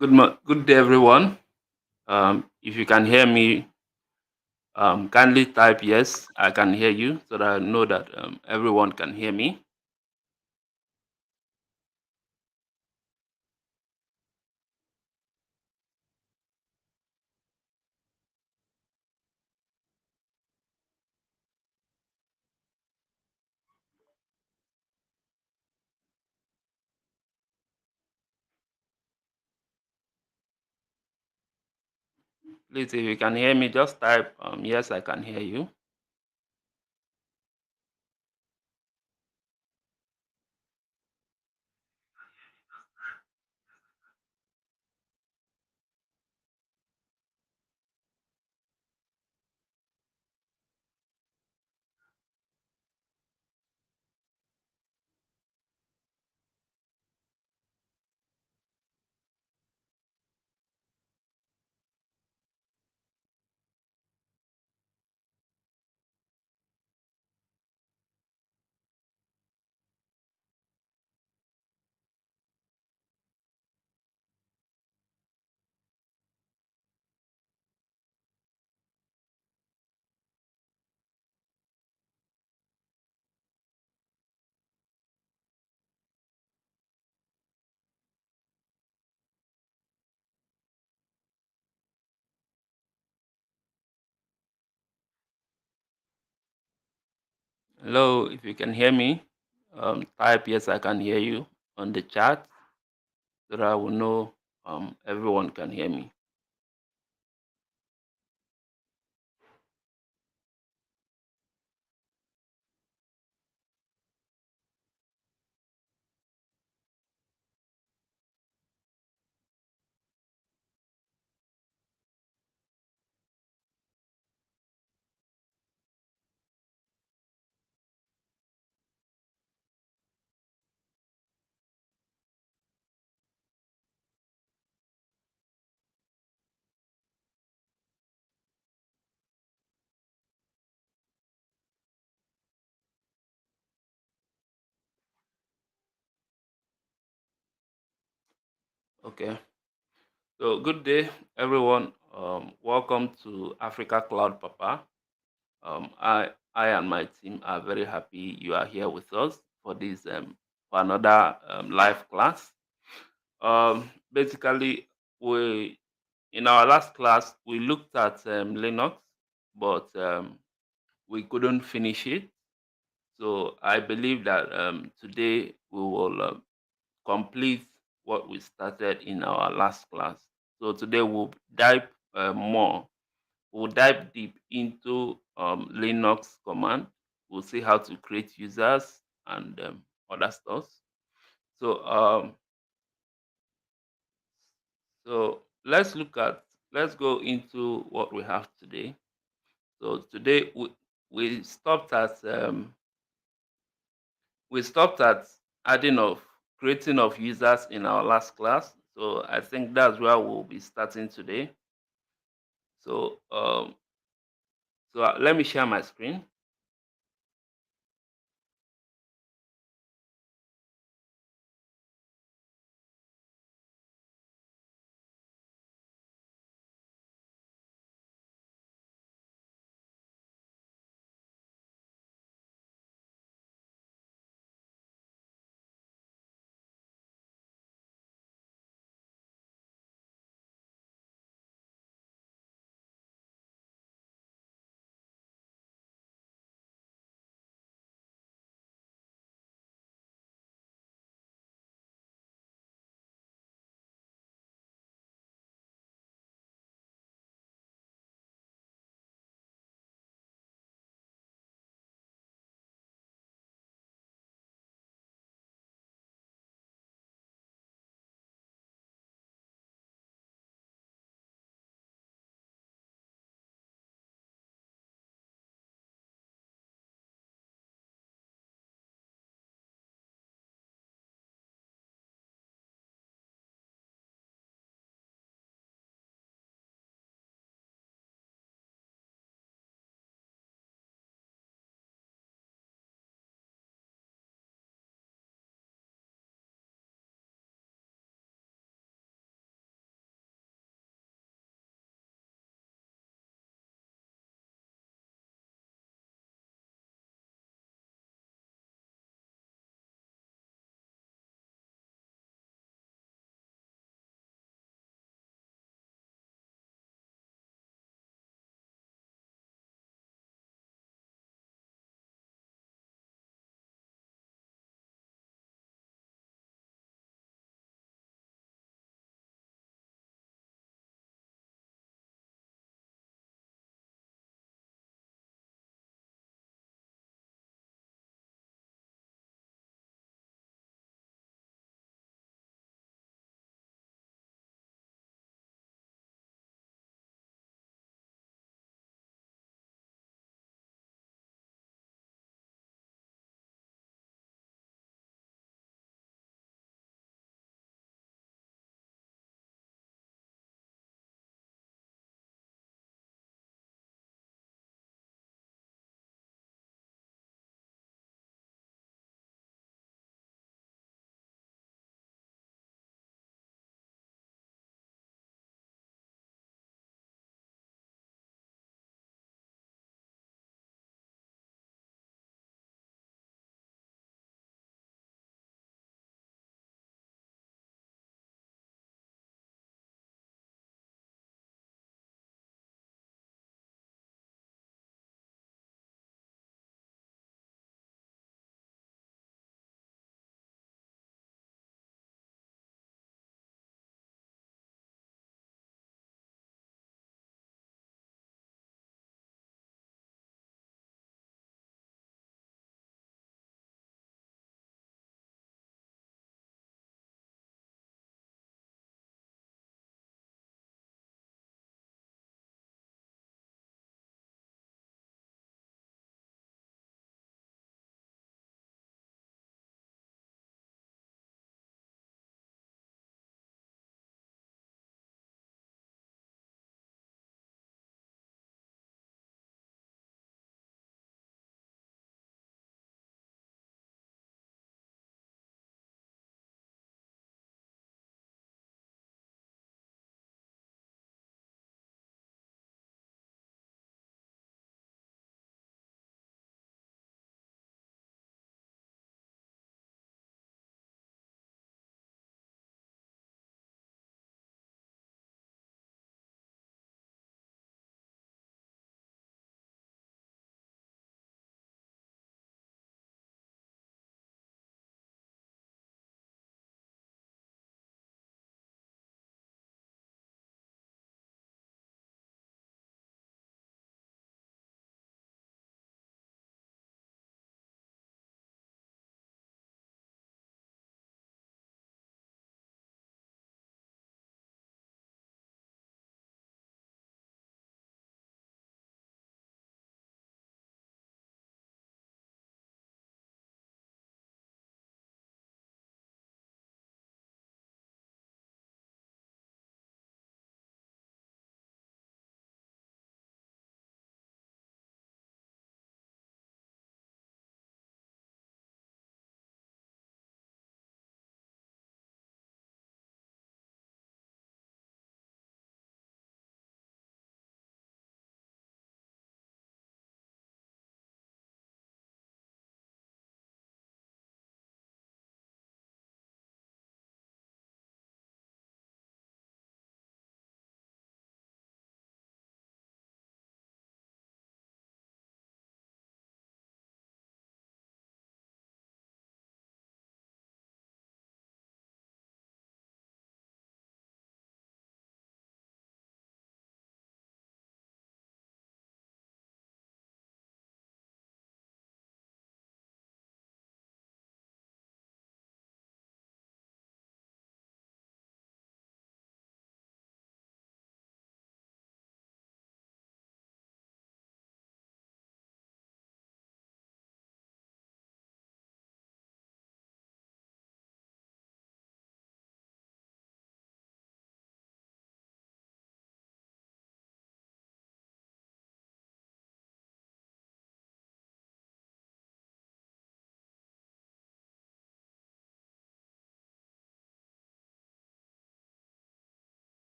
Good day, everyone. If you can hear me, kindly type yes, I can hear you, so that I know that everyone can hear me. Please, if you can hear me, just type yes, I can hear you. Hello, if you can hear me, type yes, I can hear you on the chat, so that I will know everyone can hear me. Okay. So good day, everyone. Welcome to Africa Cloud Papa. I and my team are very happy you are here with us for this for another live class. Basically, we in our last class we looked at Linux, but we couldn't finish it. So I believe that today we will complete what we started in our last class. So today we'll dive more we'll dive deep into Linux command. We'll see how to create users and other stuff. So let's go into what we have today. So today we stopped at we stopped at adding of creating of users in our last class. So I think that's where we'll be starting today. So let me share my screen.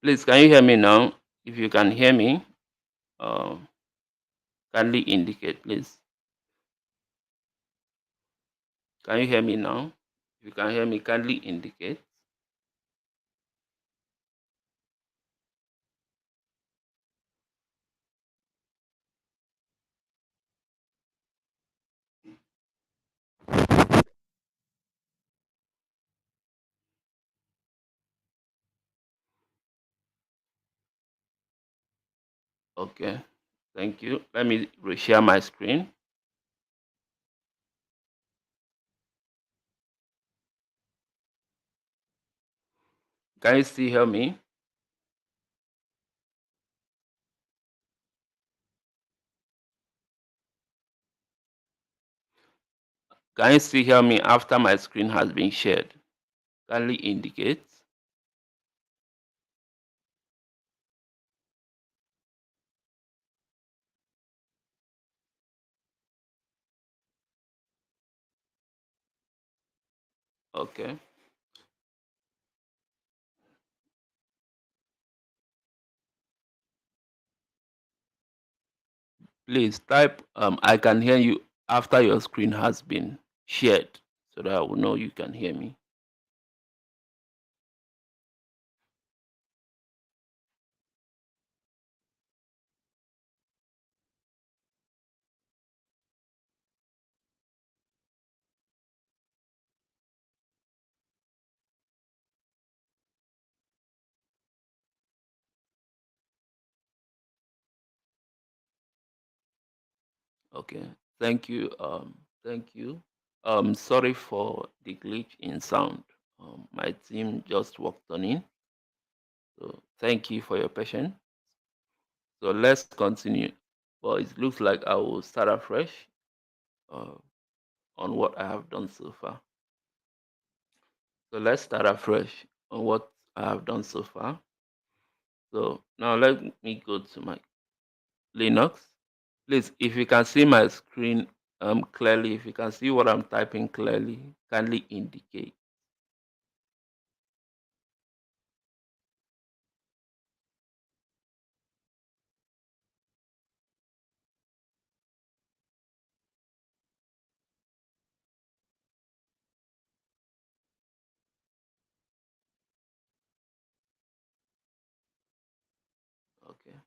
Please, can you hear me now? If you can hear me, uh, kindly indicate, please. Can you hear me now? If you can hear me, kindly indicate. Okay, thank you. Let me reshare my screen. Can you still hear me? Can you still hear me after my screen has been shared? Kindly indicate. Okay. Please type I can hear you after your screen has been shared so that I will know you can hear me. Okay. Thank you. Thank you. Sorry for the glitch in sound. My team just worked on it. So thank you for your patience. So let's continue. Well, it looks like I will start afresh uh, on what I have done so far. So let's start afresh on what I have done so far. So now let me go to my Linux. Please, if you can see my screen clearly, if you can see what I'm typing clearly, kindly indicate. Okay.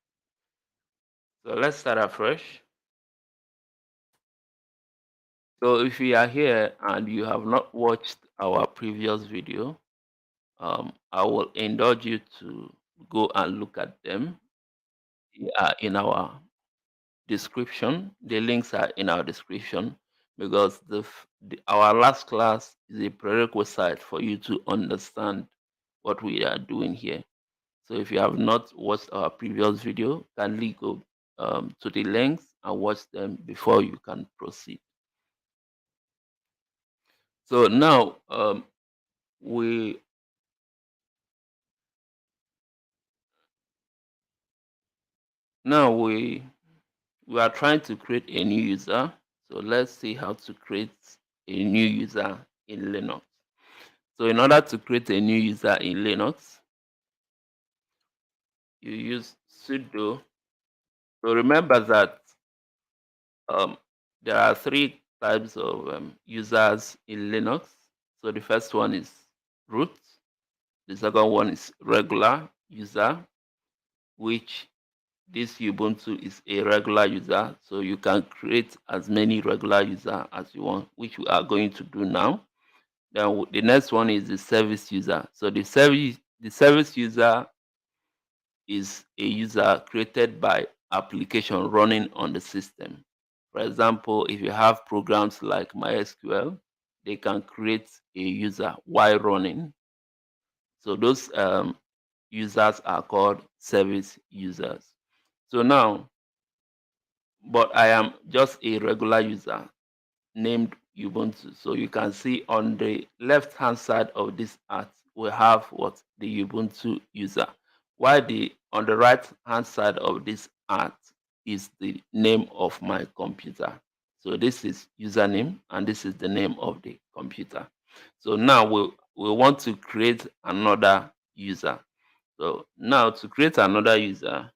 So let's start afresh. So if you are here and you have not watched our previous video, I will indulge you to go and look at them. They are in our description. The links are in our description because our last class is a prerequisite for you to understand what we are doing here. So if you have not watched our previous video, kindly go to the links and watch them before you can proceed. So we now we are trying to create a new user. So let's see how to create a new user in Linux. So in order to create a new user in Linux, you use sudo. So remember that um, there are three types of users in Linux. So the first one is root. The second one is regular user, which this Ubuntu is a regular user. So you can create as many regular user as you want, which we are going to do now. Then the next one is the service user. So the service user is a user created by application running on the system. For example, if you have programs like MySQL, they can create a user while running. So those users are called service users. So now, but I am just a regular user named Ubuntu. So you can see on the left hand side of this art, we have what the Ubuntu user. While the on the right hand side of this art is the name of my computer. So this is username and this is the name of the computer. So now we want to create another user. So now to create another user,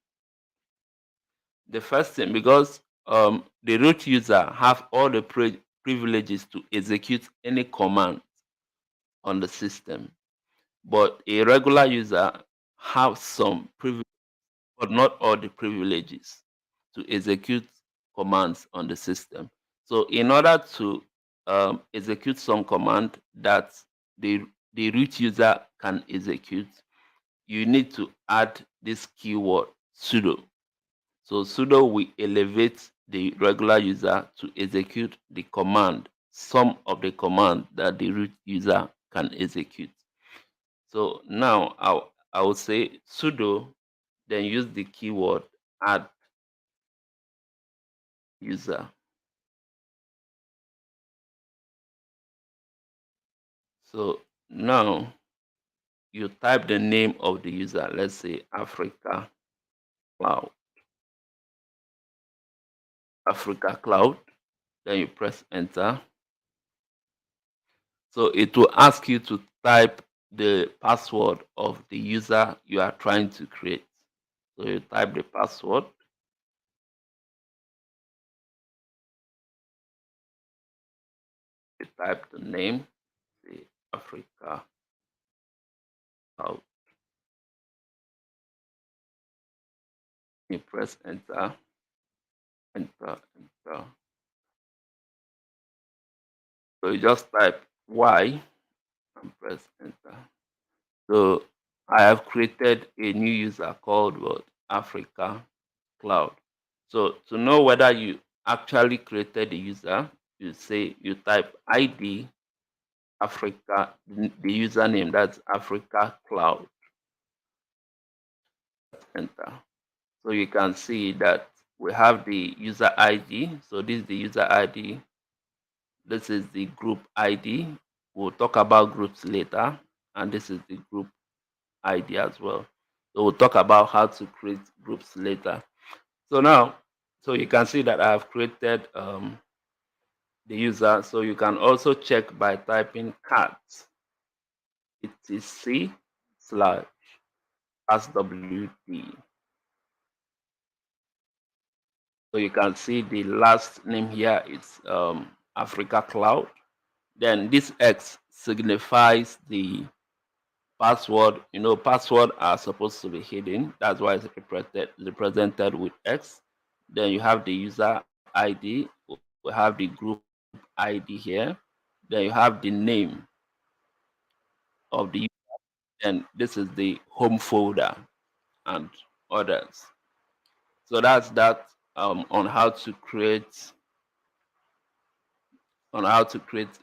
the first thing, because the root user have all the privileges to execute any command on the system, but a regular user have some privilege, but not all the privileges to execute commands on the system. So in order to execute some command that the root user can execute, you need to add this keyword sudo. So sudo will elevate the regular user to execute the command, some of the command that the root user can execute. So now I will say sudo, then use the keyword add user. So now you type the name of the user, let's say Africa Cloud, Africa Cloud, then you press enter. So it will ask you to type the password of the user you are trying to create. So you type the password, you type the name, say Africa Cloud, you press enter, enter, enter. So you just type Y and press enter. So I have created a new user called what? Africa Cloud. So to know whether you actually created the user, you say you type ID Africa, the username, that's Africa Cloud, enter. So you can see that we have the user ID. So this is the user ID. This is the group ID. We'll talk about groups later. And this is the group ID as well. So we'll talk about how to create groups later. So now, so you can see that I have created the user. So you can also check by typing cat etc slash swd. So you can see the last name here is Africa Cloud. Then this X signifies the password. You know, password are supposed to be hidden. That's why it's represented with X. Then you have the user ID. We have the group ID here. Then you have the name of the user. And this is the home folder and others. So that's that on how to create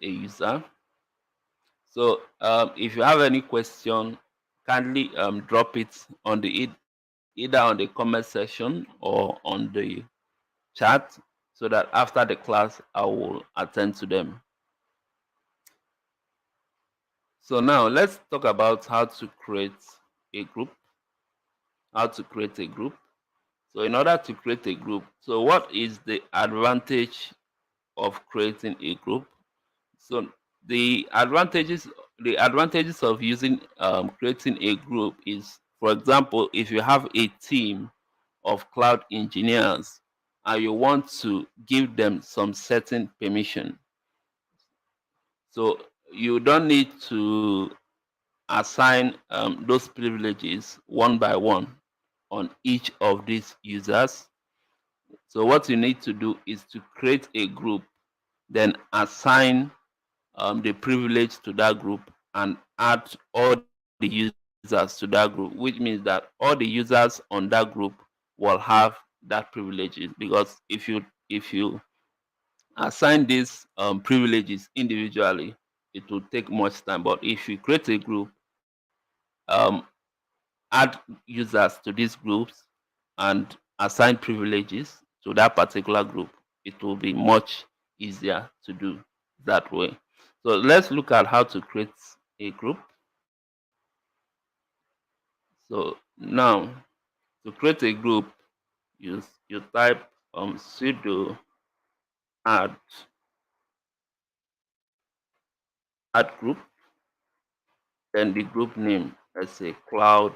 a user. So if you have any question, kindly drop it on the either on the comment section or on the chat, so that after the class I will attend to them. So now let's talk about how to create a group. How to create a group. So in order to create a group, so what is the advantage of creating a group? So the advantages of using creating a group is, for example, if you have a team of cloud engineers and you want to give them some certain permission, so you don't need to assign those privileges one by one on each of these users. So what you need to do is to create a group, then assign the privilege to that group and add all the users to that group, which means that all the users on that group will have that privileges. Because if you assign these privileges individually, it will take much time. But if you create a group, um, add users to these groups and assign privileges to that particular group, it will be much easier to do that way. So let's look at how to create a group. So now to create a group, you type sudo add group, then the group name, let's say cloud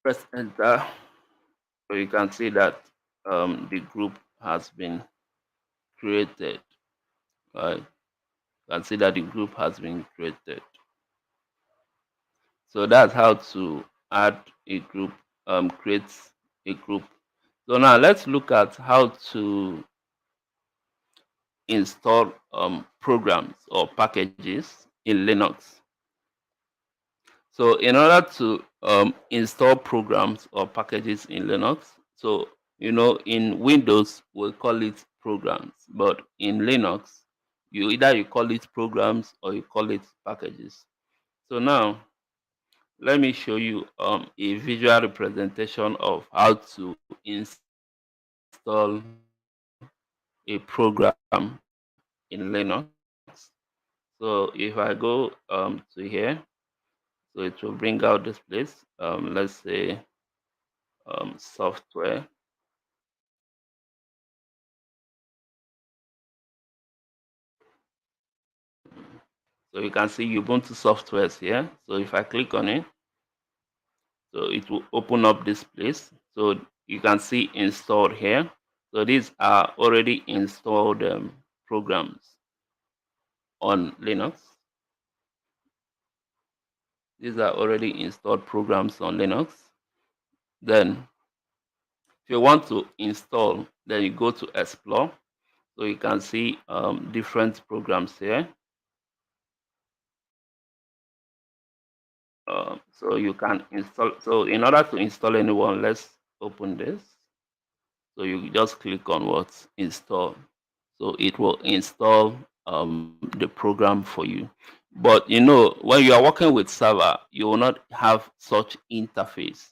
Press enter. So you can see that the group has been created. Right? You can see that the group has been created. So that's how to add a group, create a group. So now let's look at how to install programs or packages in Linux. So in order to install programs or packages in Linux, so in Windows we call it programs, but in Linux you call it programs or you call it packages. So now let me show you a visual representation of how to install a program in Linux. So if I go to here, so it will bring out this place. Let's say software. So you can see Ubuntu softwares here. So if I click on it, so it will open up this place. So you can see installed here. So these are already installed programs on Linux. These are already installed programs on Linux. Then if you want to install, then you go to explore. So you can see different programs here. So you can install. So in order to install anyone, let's open this. So you just click on what install. So it will install the program for you. But when you are working with server, you will not have such interface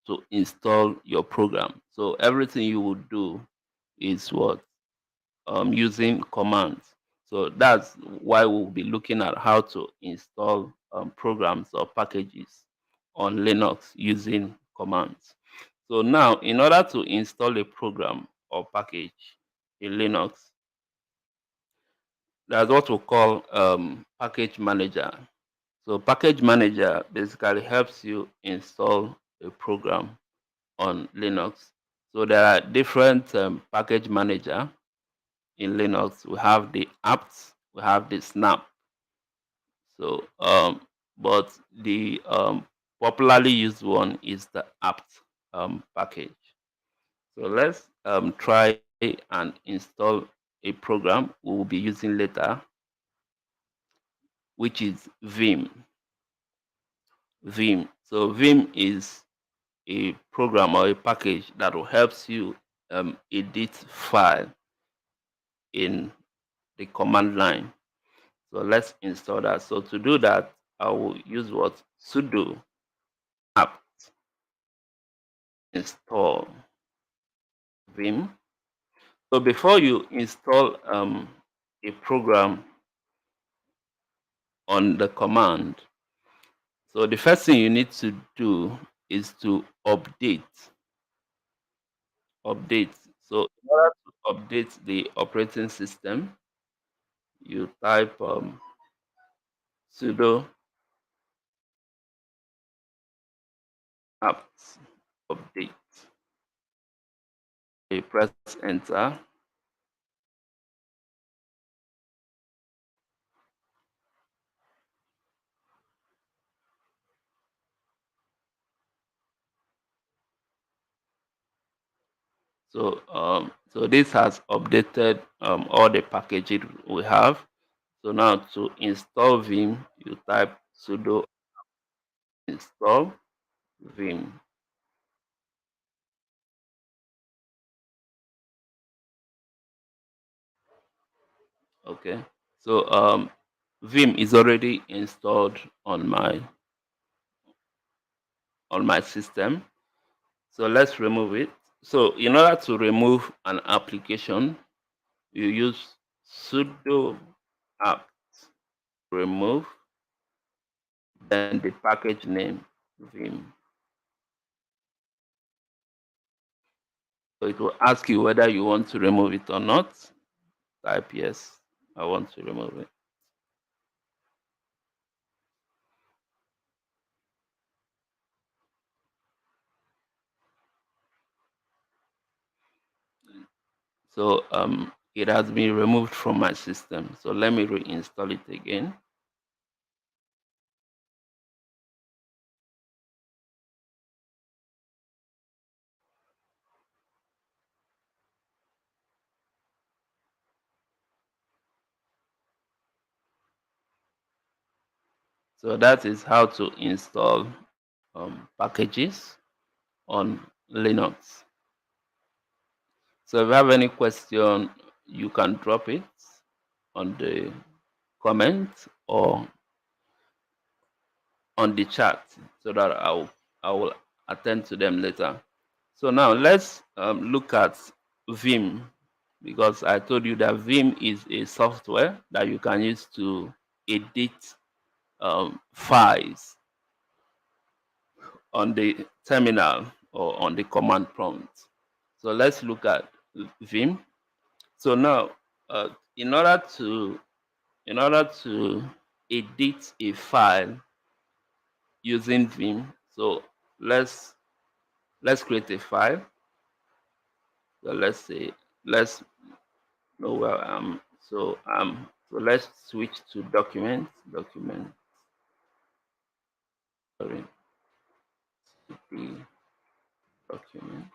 to install your program. So everything you would do is what using commands. So that's why we'll be looking at how to install programs or packages on Linux using commands. So now, in order to install a program or package in Linux, that's what we call package manager. So package manager basically helps you install a program on Linux. So there are different package manager in Linux. We have the apps, we have the snap. So but the popularly used one is the apt package. So let's try and install a program we will be using later, which is Vim. Vim. So Vim is a program or a package that will help you edit file in the command line. So let's install that. So to do that, I will use what sudo apt install Vim. So before you install a program on the command, so the first thing you need to do is to update. So in order to update the operating system, you type sudo apt update. You press enter. So this has updated all the packages we have. So now to install Vim, you type sudo install Vim. Okay. So Vim is already installed on my system. So let's remove it. So in order to remove an application, you use sudo apt remove, then the package name Vim. So it will ask you whether you want to remove it or not. Type yes, I want to remove it. So it has been removed from my system. So let me reinstall it again. So that is how to install packages on Linux. So if you have any question, you can drop it on the comment or on the chat so that I will attend to them later. So now let's look at Vim, because I told you that Vim is a software that you can use to edit files on the terminal or on the command prompt. So let's look at Vim. So now, uh, in order to in order to edit a file using Vim, so let's let's create a file. So let's say let's know where I'm. So let's switch to document. Sorry, the document.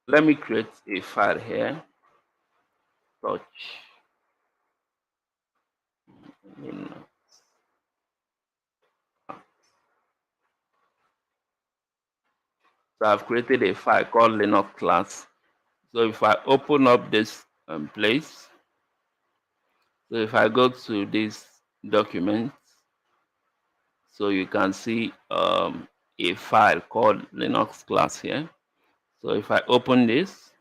Let me create a file here. Touch. In, so I've created a file called Linux class. So if I open up this place, so if I go to this document, so you can see a file called Linux class here. So if I open this,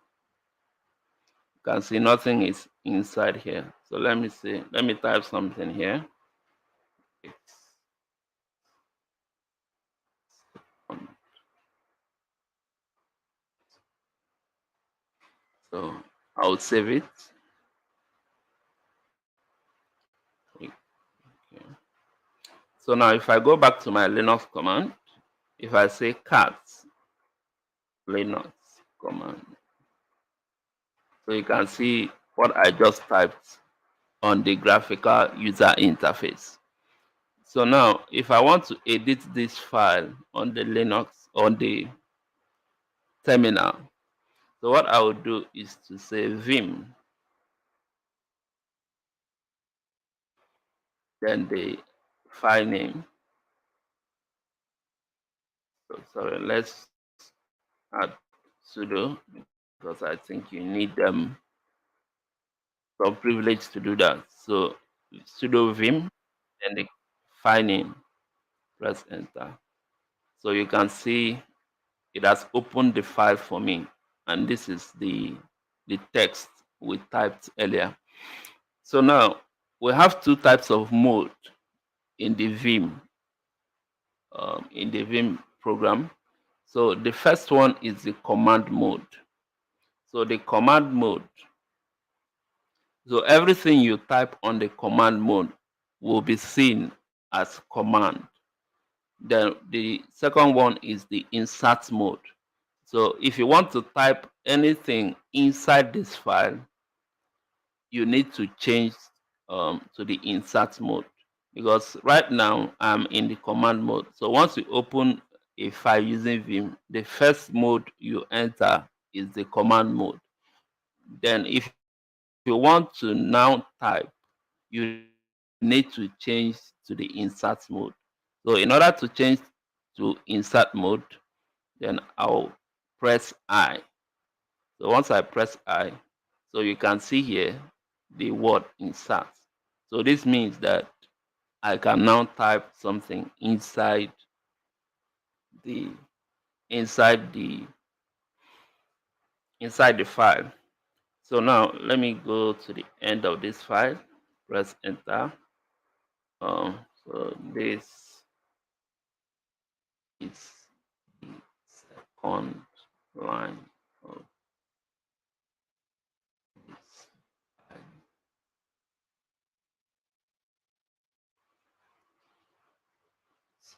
you can see nothing is inside here. So let me see, let me type something here. So I'll save it. Okay. So now if I go back to my Linux command, if I say cat Linux command, so you can see what I just typed on the graphical user interface. So now if I want to edit this file on the Linux, on the terminal, so what I will do is to say vim, then the file name. So sorry, let's add sudo, because I think you need some privilege to do that. So sudo vim, then the file name, press enter. So you can see it has opened the file for me, and this is the text we typed earlier. So now we have two types of mode in the Vim program. So the first one is the command mode. So the command mode, so everything you type on the command mode will be seen as command. Then the second one is the insert mode. So if you want to type anything inside this file, you need to change to the insert mode, because right now I'm in the command mode. So once you open a file using Vim, the first mode you enter is the command mode. Then if you want to now type, you need to change to the insert mode. So in order to change to insert mode, then I'll press I. So once I press I, so you can see here the word insert. So this means that I can now type something the inside the inside the file. So now let me go to the end of this file, press enter. So this is the second line of this file.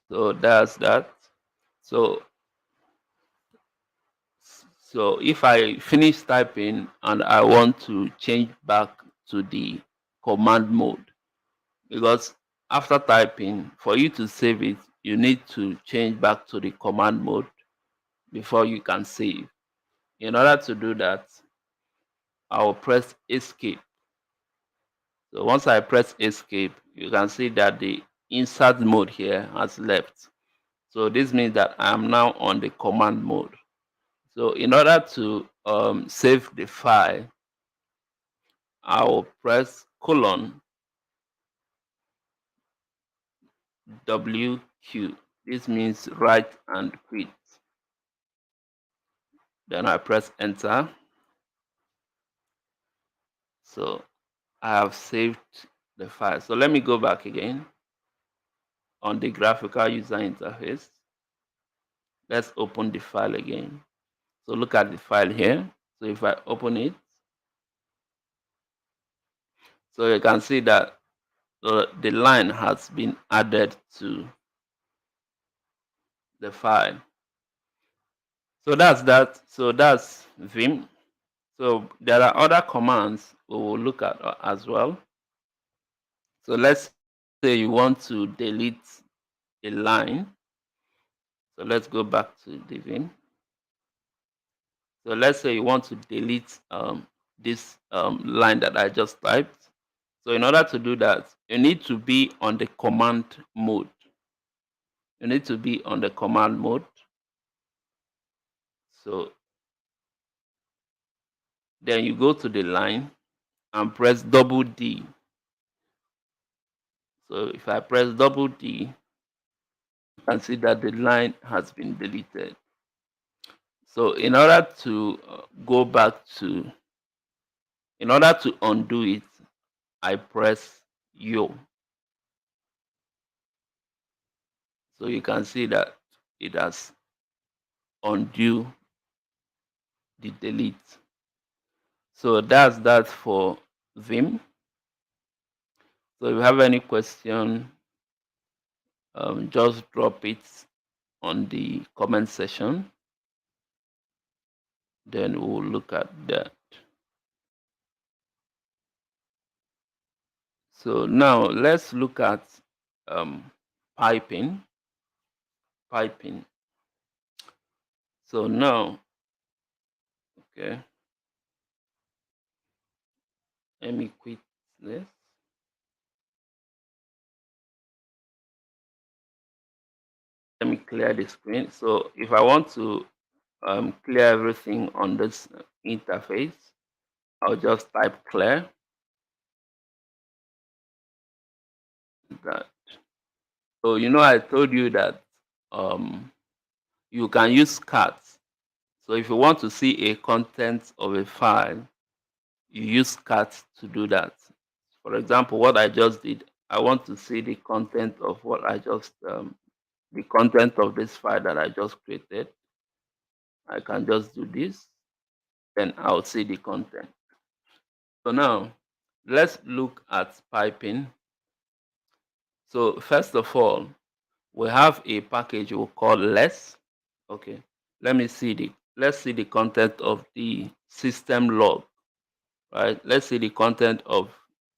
So that's that. So So if I finish typing and I want to change back to the command mode, because after typing, for you to save it, you need to change back to the command mode before you can save. In order to do that, I'll press escape. So once I press escape, you can see that the insert mode here has left. So this means that I am now on the command mode. So in order to save the file, I will press colon WQ. This means write and quit. Then I press enter. So I have saved the file. So let me go back again on the graphical user interface. Let's open the file again. So look at the file here. So if I open it, so you can see that the line has been added to the file. So that's that. So that's Vim. So there are other commands we will look at as well. So let's say you want to delete a line. So let's go back to the Vim. So let's say you want to delete this line that I just typed. So in order to do that, you need to be on the command mode. You need to be on the command mode. So then you go to the line and press double D. So if I press double D, you can see that the line has been deleted. So in order to go back to, in order to undo it, I press Yo. So you can see that it has undo the delete. So that's that for Vim. So if you have any question, just drop it on the comment section. Then we'll look at that. So now let's look at piping. Piping. So now, okay, let me quit this. Let me clear the screen. So if I want to clear everything on this interface, I'll just type clear. That. So I told you that you can use cat. So if you want to see a content of a file, you use cat to do that. For example, what I just did, I want to see the content of what I just the content of this file that I just created. I can just do this, then I'll see the content. So now let's look at piping. So first of all, we have a package we call less. Okay, let's see the content of the system log. Right, let's see the content of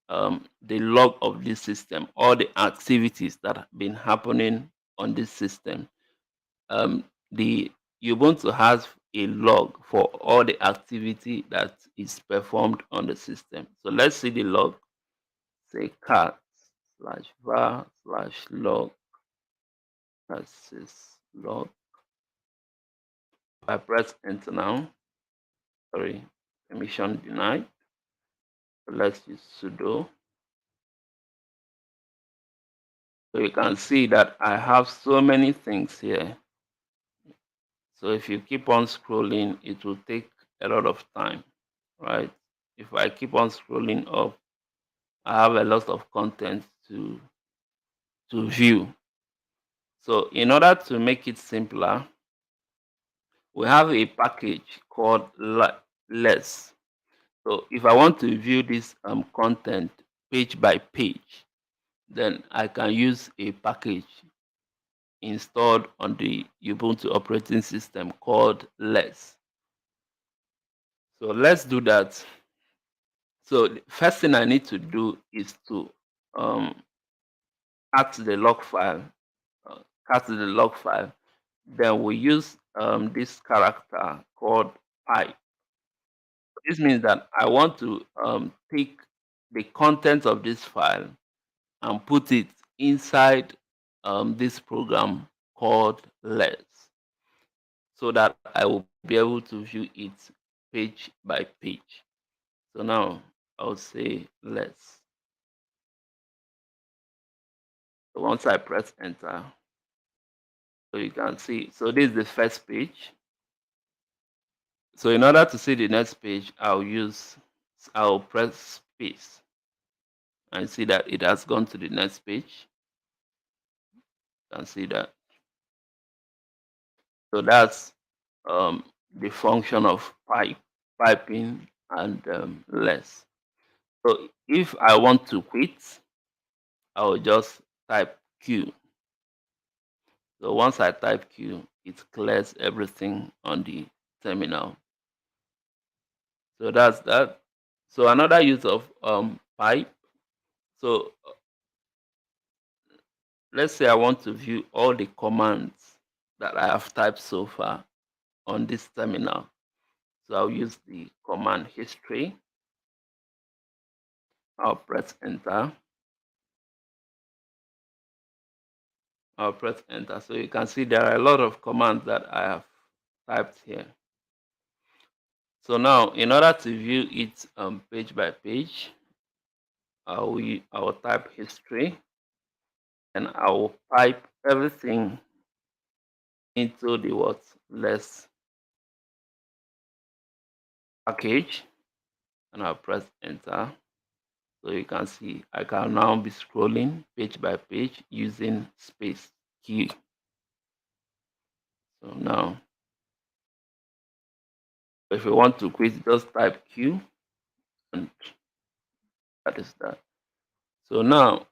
the log of this system, all the activities that have been happening on this system. The Ubuntu has a log for all the activity that is performed on the system. So let's see the log. Say cat /var/log log. I press enter now. Sorry, permission denied. So let's use sudo. So you can see that I have so many things here. So if you keep on scrolling, it will take a lot of time, right? If I keep on scrolling up, I have a lot of content to view. So in order to make it simpler, we have a package called less. So if I want to view this content page by page, then I can use a package installed on the Ubuntu operating system called less. So let's do that. So the first thing I need to do is to um, cut the log file. Uh, cut the log file. Then we use this character called pipe. This means that I want to take the content of this file and put it inside this program called Let's, so that I will be able to view it page by page. So now I'll say Let's. So once I press enter, so you can see, so this is the first page. So in order to see the next page, I'll press space and see that it has gone to the next page. You can see that. So that's the function of piping and less. So if I want to quit, I will just type Q. So once I type Q, it clears everything on the terminal. So that's that. So another use of pipe. So let's say I want to view all the commands that I have typed so far on this terminal. So I'll use the command history. I'll press enter. I'll press enter. So you can see there are a lot of commands that I have typed here. So now, in order to view it page by page, I will type history, and I will pipe everything into the what less package, and I'll press enter. So you can see I can now be scrolling page by page using space key. So now, if you want to quit, just type Q, and that is that. So now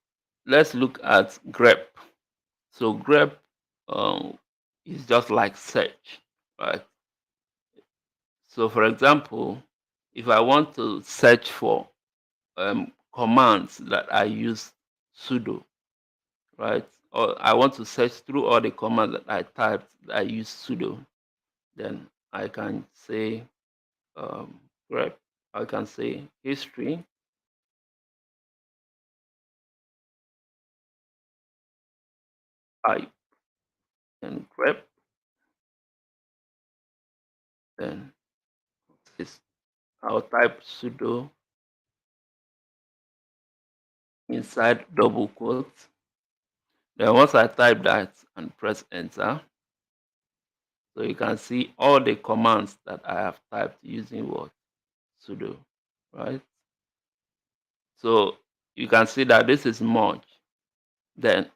let's look at grep. So grep is just like search, right? So for example, if I want to search for commands that I use sudo, right? Or I want to search through all the commands that I typed that I use sudo, then I can say grep. I can say history pipe and grep, then this, I'll type sudo inside double quotes. Then once I type that and press enter, so you can see all the commands that I have typed using what sudo, right? So you can see that this is merge. Then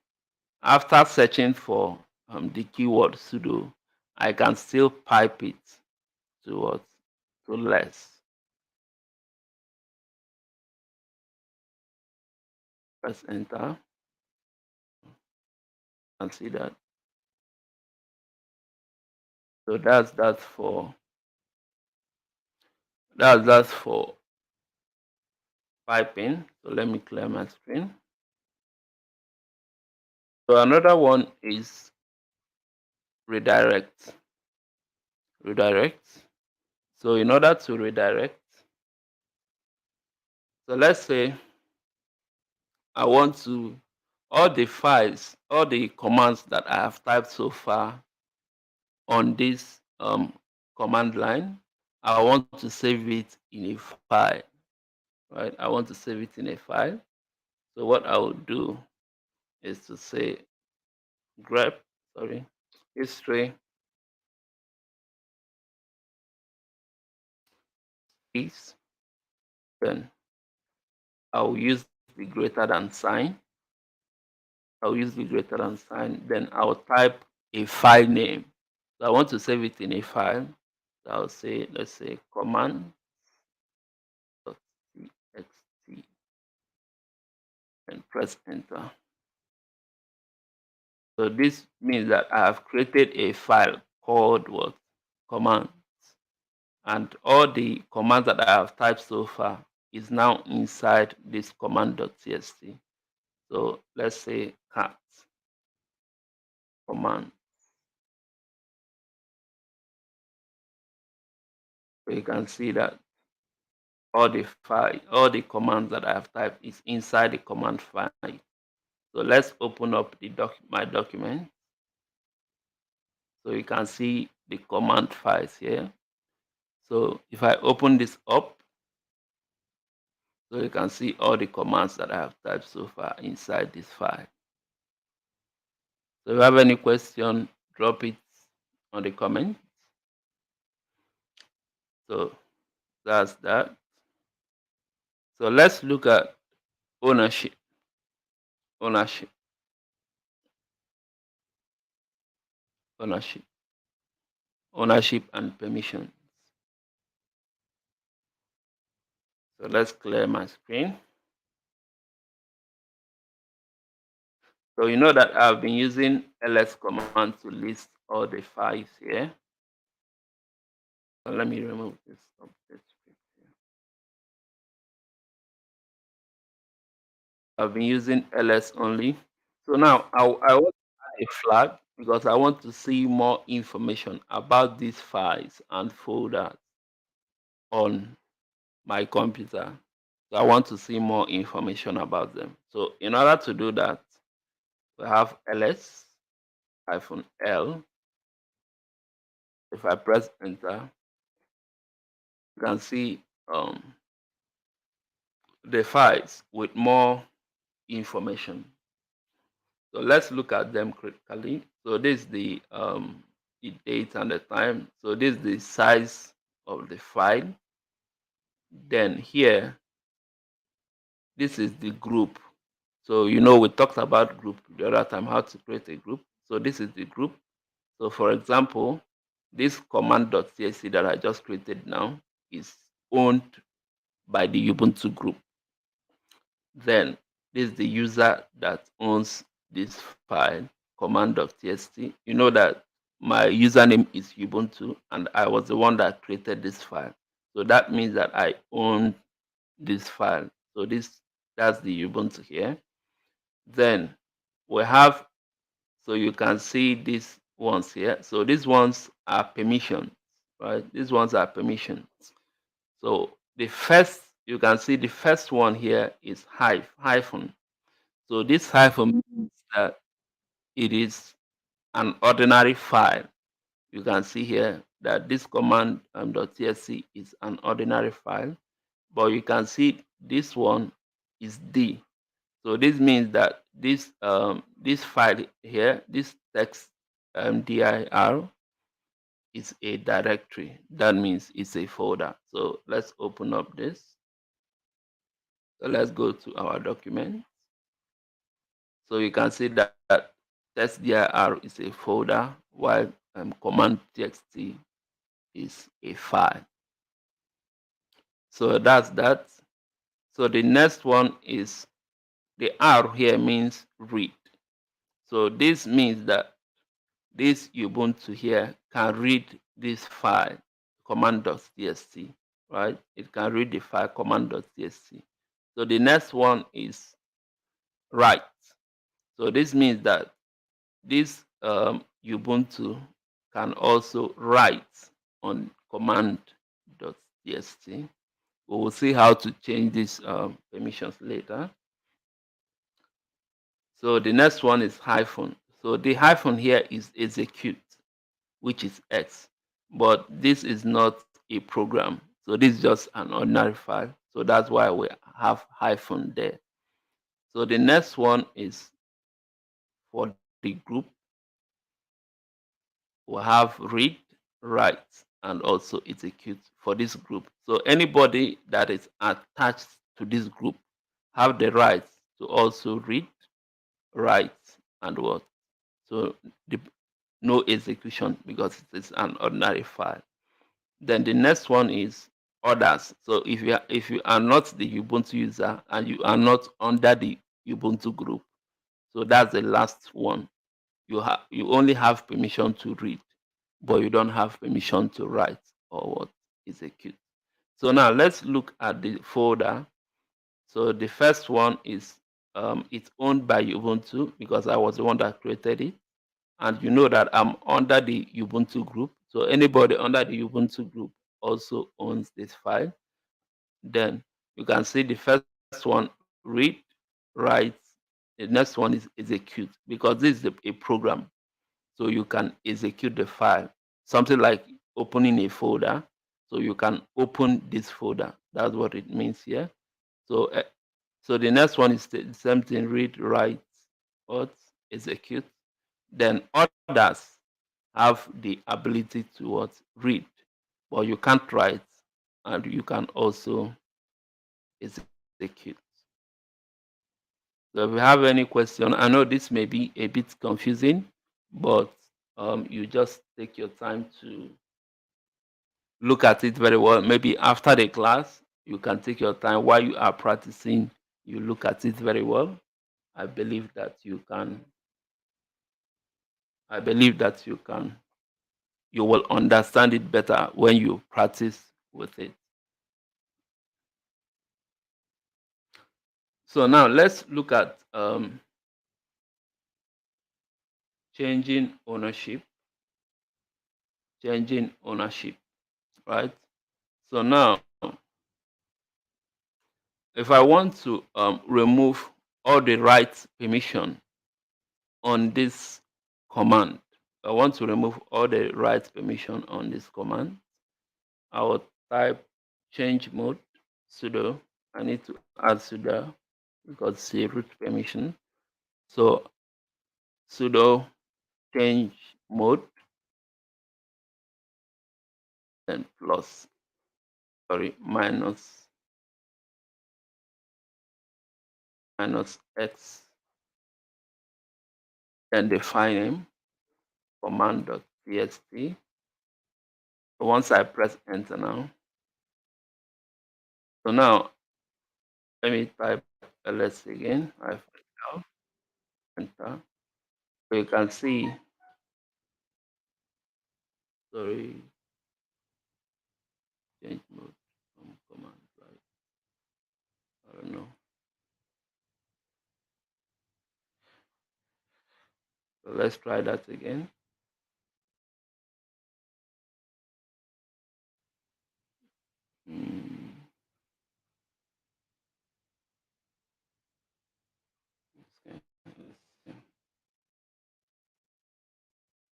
after searching for the keyword sudo, I can still pipe it to what to less. Press enter and see that. So that's for piping. So let me clear my screen. So another one is redirect. Redirect. So in order to redirect, so let's say I want to all the files, all the commands that I have typed so far on this command line, I want to save it in a file, right? I want to save it in a file. So what I will do is to say grep, history is, then I'll use the greater than sign. I'll use the greater than sign. Then I'll type a file name. So I want to save it in a file. So I'll say, let's say command.txt and press enter. So this means that I have created a file called what? Command. and all the commands that I have typed so far is now inside this command.txt. So let's say cat command. So you can see that all the commands that I have typed is inside the command file. So let's open up my document. So you can see the command files here. So if I open this up, so you can see all the commands that I have typed so far inside this file. So if you have any question, drop it on the comment. So that's that. So let's look at ownership, ownership, ownership, ownership and permission. So let's clear my screen. So you know that I've been using ls command to list all the files here. So let me remove this update script here. I've been using ls only. So now I want to add a flag because I want to see more information about these files and folders on my computer. So I want to see more information about them. So in order to do that, we have ls-l. If I press enter, you can see the files with more information. So let's look at them critically. So this is the date and the time. So this is the size of the file. Then here, this is the group. So you know we talked about group the other time, how to create a group. So this is the group. So for example, this command.csc that I just created now is owned by the Ubuntu group. Then this is the user that owns this file, command.txt. You know that my username is Ubuntu and I was the one that created this file. So that means that I own this file. So that's the Ubuntu here. Then we have, so you can see these ones here. So these ones are permissions, right? These ones are permissions. So the first, you can see the first one here is hyphen. So this hyphen means that it is an ordinary file. You can see here that this command .tsc is an ordinary file, but you can see this one is D. So this means that this file here, this text dir is a directory. That means it's a folder. So let's open up this. So let's go to our document. So you can see that testdir is a folder while command.txt is a file. So that's that. So the next one is the R here means read. So this means that this Ubuntu here can read this file command.txt, right? It can read the file command.txt. So the next one is write. So this means that this Ubuntu can also write on command.txt. We will see how to change these permissions later. So the next one is hyphen. So the hyphen here is execute, which is X, but this is not a program. So this is just an ordinary file. So that's why we have hyphen there. So the next one is for the group. We'll have read, write, and also execute for this group. So anybody that is attached to this group have the right to also read, write, and what. So no execution because it is an ordinary file. Then the next one is others. So if you are not the Ubuntu user and you are not under the Ubuntu group, so that's the last one. You only have permission to read, but you don't have permission to write or what execute. So now let's look at the folder. So the first one is it's owned by Ubuntu because I was the one that created it. And you know that I'm under the Ubuntu group. So anybody under the Ubuntu group also owns this file. Then you can see the first one, read, write. The next one is execute because this is a program. So you can execute the file. Something like opening a folder. So you can open this folder. That's what it means here. So so the next one is the same thing, read, write, what, execute. Then others have the ability to what, read, but you can't write, and you can also execute. So if you have any question, I know this may be a bit confusing, but you just take your time to look at it very well. Maybe after the class, you can take your time while you are practicing. You look at it very well. I believe that you can. I believe that you can. You will understand it better when you practice with it. So now let's look at changing ownership. Changing ownership, right? So now, if I want to remove all the rights permission on this command, I want to remove all the rights permission on this command. I will type change mode sudo. I need to add sudo because it's a root permission. So sudo change mode and plus, sorry, minus x, then the file name command.txt. So once I press enter now, so now let me type ls again. I find out, enter. So you can see, sorry, change mode from command, right? I don't know. So let's try that again. Hmm.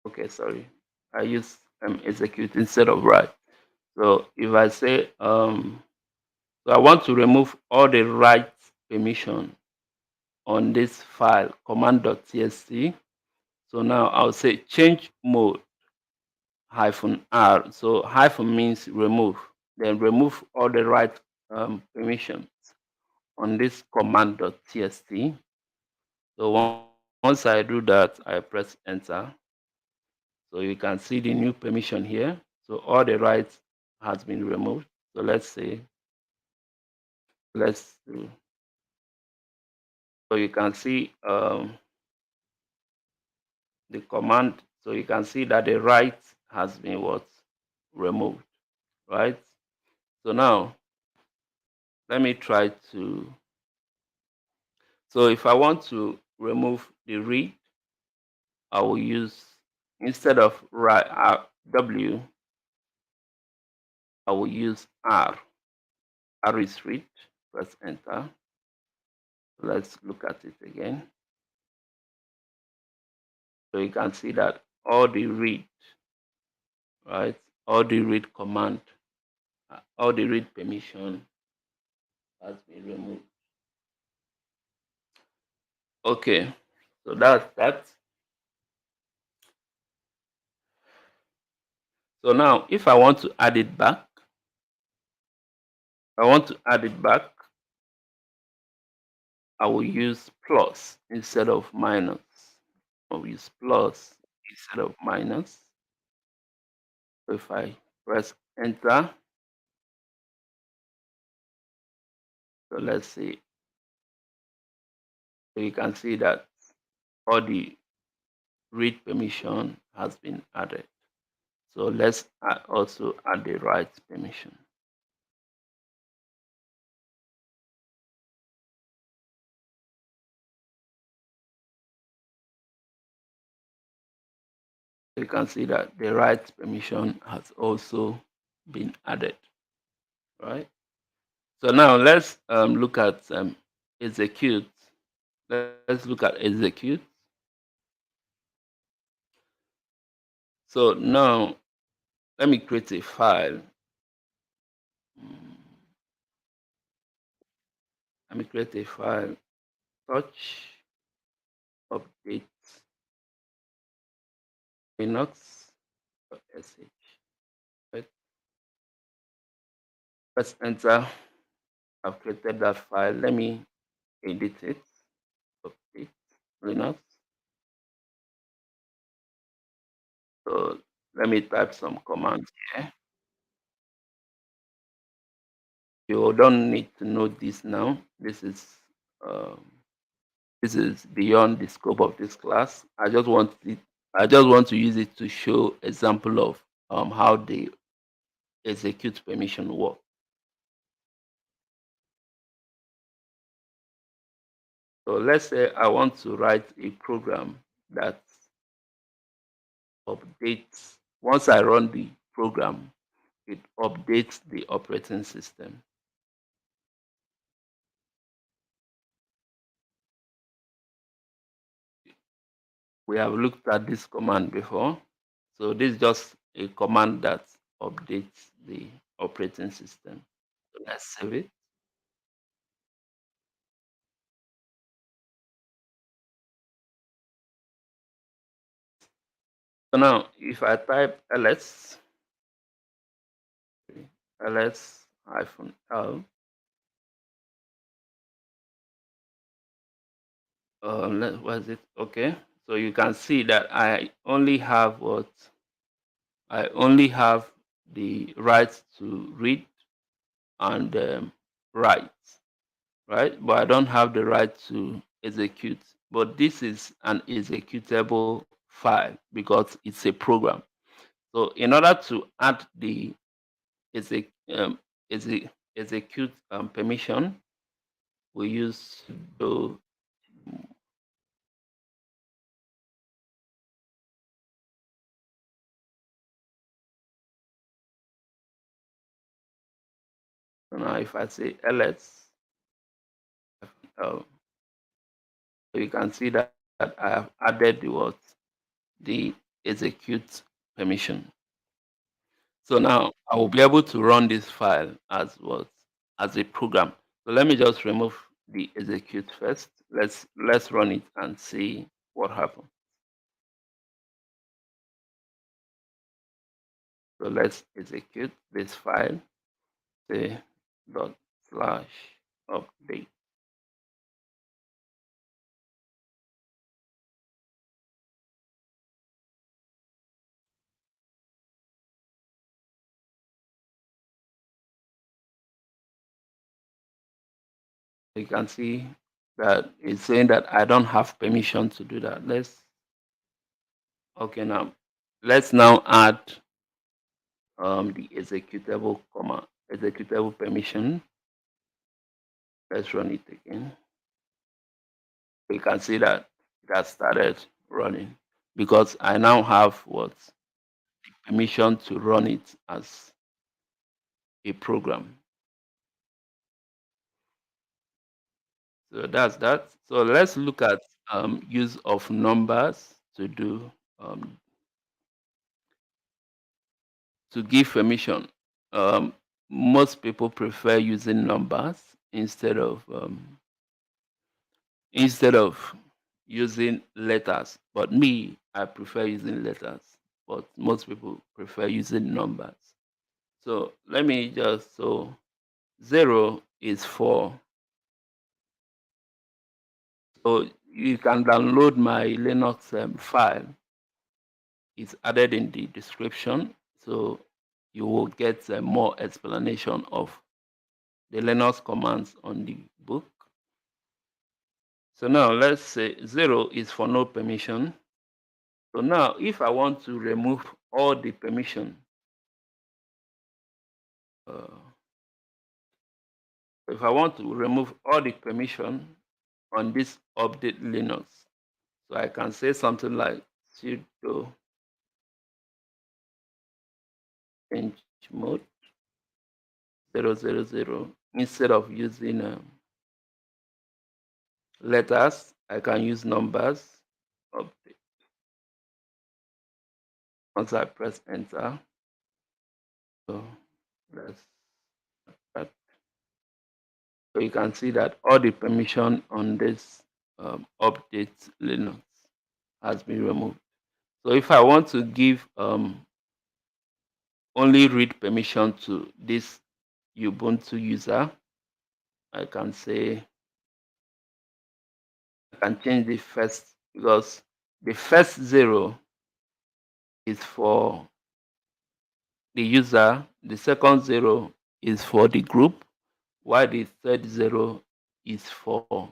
Okay, sorry. I use execute instead of write. So if I say so I want to remove all the rights permission on this file command.txt. So now I'll say change mode -r. So hyphen means remove. Then remove all the right permissions on this command.txt. So once I do that, I press enter. So you can see the new permission here. So all the rights has been removed. So let's say, let's do. So you can see the command. So you can see that the right has been what, removed, right? So now let me try to. So if I want to remove the read, I will use, instead of W, I will use R. R is read. Press enter. Let's look at it again. So you can see that all the read, right? All the read command, all the read permission has been removed. Okay, so that's that. So now if I want to add it back, I will use plus instead of minus. I will use plus instead of minus. So if I press enter, so let's see. So you can see that all the read permission has been added. So let's also add the right permission. You can see that the right permission has also been added, right? So now let's look at execute. Let's look at execute. So now let me create a file. Let me create a file. Touch update linux.sh. Right? Let's enter. I've created that file. Let me edit it. Update linux. So let me type some commands here. You don't need to know this now. Um, this is beyond the scope of this class. I just want to use it to show example of how the execute permission work. So let's say I want to write a program that updates. Once I run the program, it updates the operating system. We have looked at this command before. So this is just a command that updates the operating system. So let's save it. So now if I type ls-l, what is it? Okay. So you can see that I only have the right to read and write, right? But I don't have the right to execute. But this is an executable file because it's a program. So in order to add the exec, um, exec, execute permission, we use sudo. So now if I say ls, uh, you can see that I have added the execute permission. So now I will be able to run this file as a program. So let me just remove the execute first. Let's run it and see what happens. So let's execute this file. Say dot slash update. You can see that it's saying that I don't have permission to do that. Okay, now let's now add the executable permission. Let's run it again. You can see that it has started running because I now have permission to run it as a program. So that's that. So let's look at use of numbers to do to give permission. Um, Most people prefer using numbers instead of using letters. But me, I prefer using letters. But most people prefer using numbers. So let me just so 0 is 4. So you can download my Linux file. It's added in the description. So you will get more explanation of the Linux commands on the book. So now let's say 0 is for no permission. So now if I want to remove all the permission. Uh, if I want to remove all the permission on this update Linux, so I can say something like sudo change mode 000. Instead of using letters, I can use numbers. Update. Once I press enter, so let's start. So you can see that all the permission on this update Linux has been removed. So if I want to give only read permission to this Ubuntu user, I can say, I can change the first, because the first 0 is for the user, the second 0 is for the group, while the third 0 is for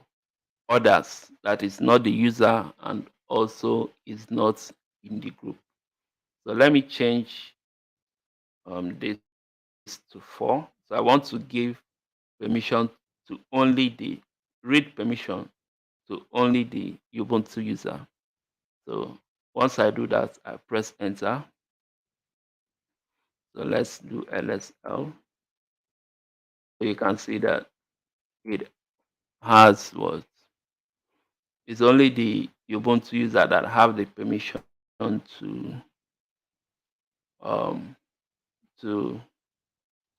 others, that is not the user and also is not in the group. So let me change this to 4. So I want to give permission to only the read permission to only the Ubuntu user. So once I do that, I press enter. So let's do LSL. So you can see that it has what? It's only the Ubuntu user that have the permission um, to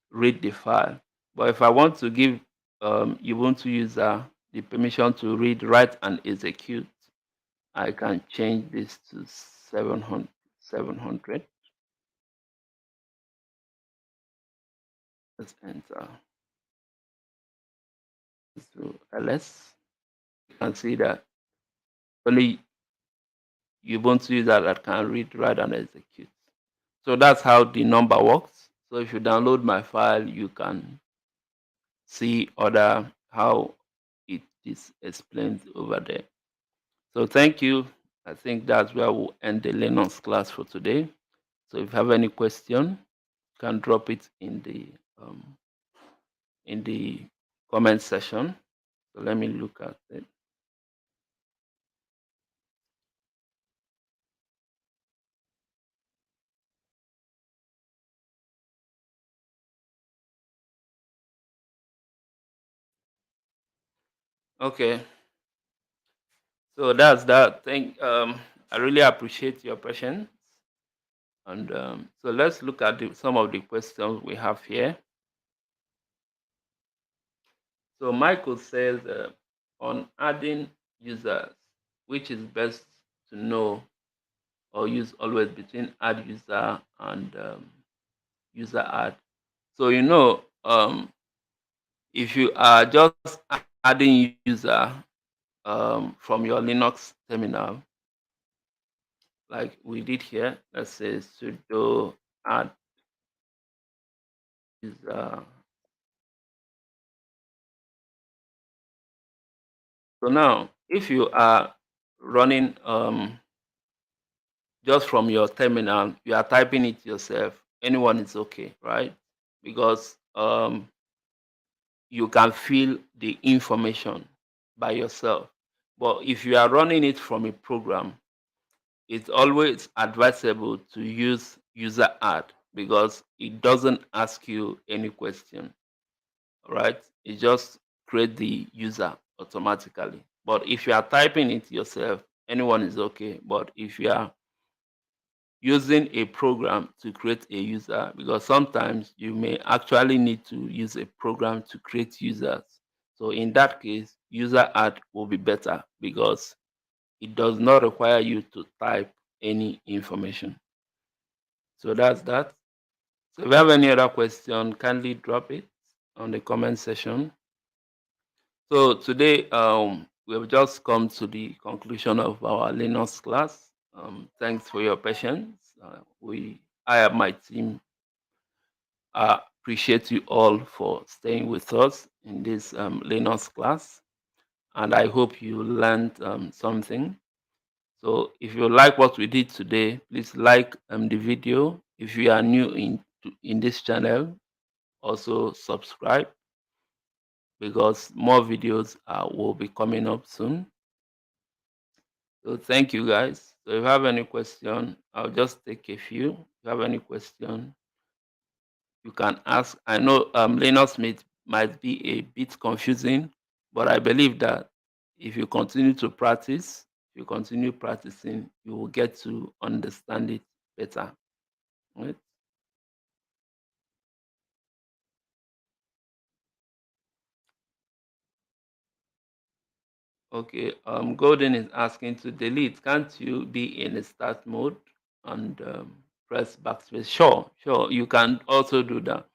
read the file. But if I want to give Ubuntu user the permission to read, write, and execute, I can change this to 700. Let's enter. Let's do ls. You can see that only Ubuntu user that can read, write, and execute. So that's how the number works. So if you download my file, you can see how it is explained over there. So thank you. I think that's where we'll end the Linux class for today. So if you have any question, you can drop it in the comment section. So let me look at it. Okay. So that's that. I really appreciate your patience. And so let's look at some of the questions we have here. So Michael says, on adding users, which is best to know or use always between add user and user add. So if you are just adding user from your Linux terminal, like we did here, let's say sudo add user. So now, if you are running just from your terminal, you are typing it yourself, anyone is okay, right? Because you can fill the information by yourself. But if you are running it from a program, it's always advisable to use user add, because it doesn't ask you any question, right? It just create the user automatically. But if you are typing it yourself, anyone is okay. But if you are using a program to create a user, because sometimes you may actually need to use a program to create users. So in that case, user add will be better, because it does not require you to type any information. So that's that. So if you have any other question, kindly drop it on the comment section. So today, we've just come to the conclusion of our Linux class. Thanks for your patience. I and my team appreciate you all for staying with us in this Linux class, and I hope you learned something. So if you like what we did today, please like the video. If you are new in this channel, also subscribe, because more videos will be coming up soon. So thank you guys. So if you have any question, I'll just take a few. If you have any question, you can ask. I know Linux might be a bit confusing, but I believe that if you continue to practice, if you continue practicing, you will get to understand it better. Right? Okay. Golden is asking to delete. Can't you be in a start mode and press backspace? Sure, sure. You can also do that.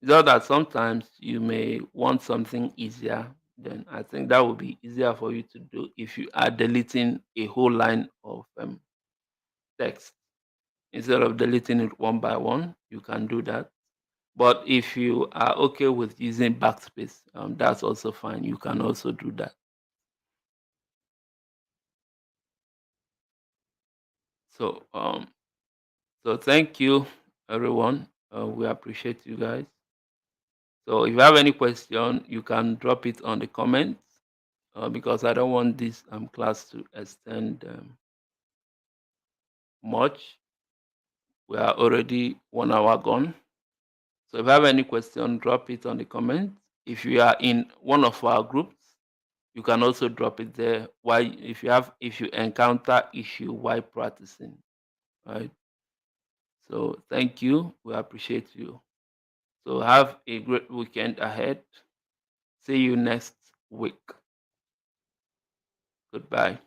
It's just that sometimes you may want something easier. Then I think that would be easier for you to do if you are deleting a whole line of text. Instead of deleting it one by one, you can do that. But if you are okay with using backspace, that's also fine. You can also do that. So so thank you, everyone. We appreciate you guys. So if you have any question, you can drop it on the comments, because I don't want this class to extend much. We are already 1 hour gone. So if you have any question, drop it on the comments. If you are in one of our groups, you can also drop it there. Why, if you encounter issue while practicing, right? So thank you. We appreciate you. So have a great weekend ahead. See you next week. Goodbye.